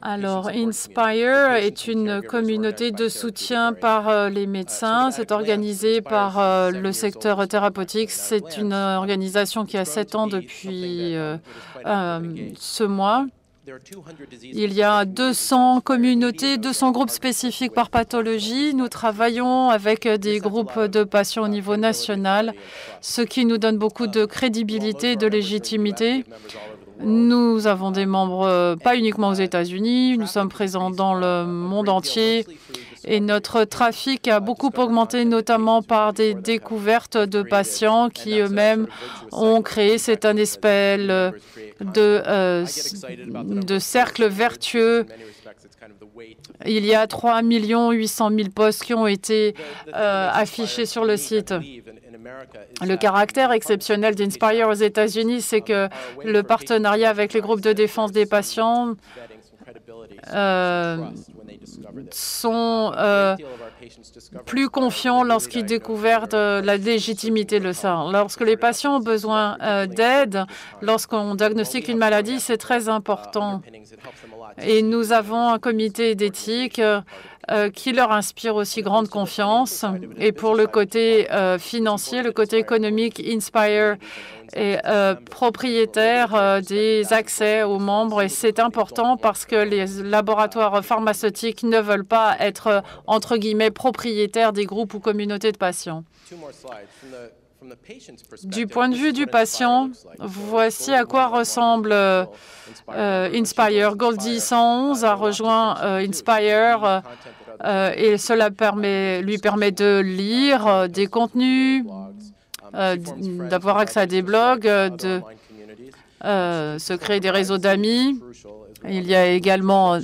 Alors, Inspire est une communauté de soutien par les médecins. C'est organisé par le secteur thérapeutique. C'est une organisation qui a 7 ans depuis ce mois. Il y a 200 communautés, 200 groupes spécifiques par pathologie. Nous travaillons avec des groupes de patients au niveau national, ce qui nous donne beaucoup de crédibilité et de légitimité. Nous avons des membres pas uniquement aux États-Unis, nous sommes présents dans le monde entier et notre trafic a beaucoup augmenté, notamment par des découvertes de patients qui eux-mêmes ont créé. C'est un espèce de cercle vertueux. Il y a 3 800 000 posts qui ont été affichés sur le site. Le caractère exceptionnel d'Inspire aux États-Unis, c'est que le partenariat avec les groupes de défense des patients sont plus confiants lorsqu'ils découvrent la légitimité de ça. Lorsque les patients ont besoin d'aide, lorsqu'on diagnostique une maladie, c'est très important. Et nous avons un comité d'éthique qui leur inspire aussi grande confiance. Et pour le côté financier, le côté économique, Inspire est propriétaire des accès aux membres. Et c'est important parce que les laboratoires pharmaceutiques ne veulent pas être, entre guillemets, propriétaires des groupes ou communautés de patients. Du point de vue du patient, voici à quoi ressemble Inspire. Goldie 111 a rejoint Inspire et cela lui permet de lire des contenus, d'avoir accès à des blogs, de se créer des réseaux d'amis. Il y a également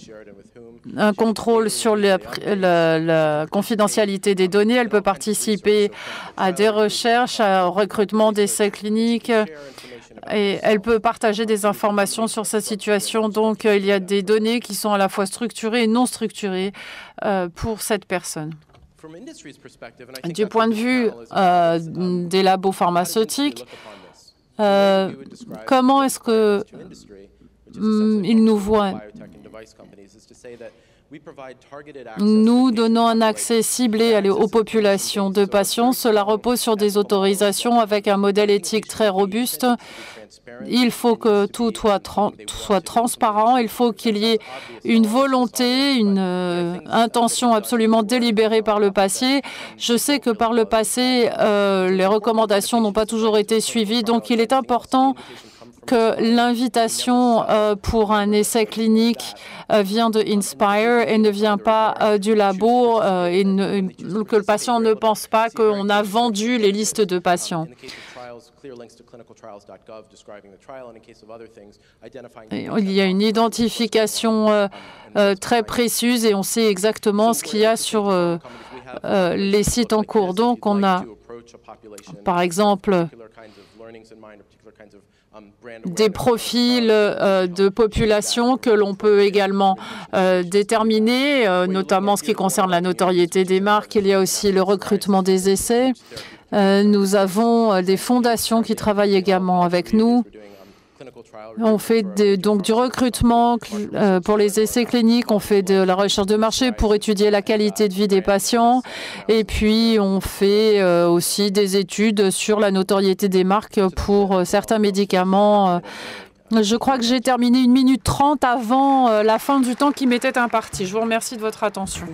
un contrôle sur la confidentialité des données. Elle peut participer à des recherches, au recrutement d'essais cliniques et elle peut partager des informations sur sa situation. Donc, il y a des données qui sont à la fois structurées et non structurées pour cette personne. Du point de vue des labos pharmaceutiques, comment est-ce que ils nous voient? Nous donnons un accès ciblé aux populations de patients. Cela repose sur des autorisations avec un modèle éthique très robuste. Il faut que tout soit transparent. Il faut qu'il y ait une volonté, une intention absolument délibérée par le patient. Je sais que par le passé, les recommandations n'ont pas toujours été suivies. Donc, il est important que l'invitation pour un essai clinique vient de Inspire et ne vient pas du labo et que le patient ne pense pas qu'on a vendu les listes de patients. Il y a une identification très précise et on sait exactement ce qu'il y a sur les sites en cours. Donc, on a, par exemple, des profils de population que l'on peut également déterminer, notamment en ce qui concerne la notoriété des marques. Il y a aussi le recrutement des essais. Nous avons des fondations qui travaillent également avec nous. On fait donc du recrutement pour les essais cliniques, on fait de la recherche de marché pour étudier la qualité de vie des patients et puis on fait aussi des études sur la notoriété des marques pour certains médicaments. Je crois que j'ai terminé 1 minute 30 avant la fin du temps qui m'était imparti. Je vous remercie de votre attention.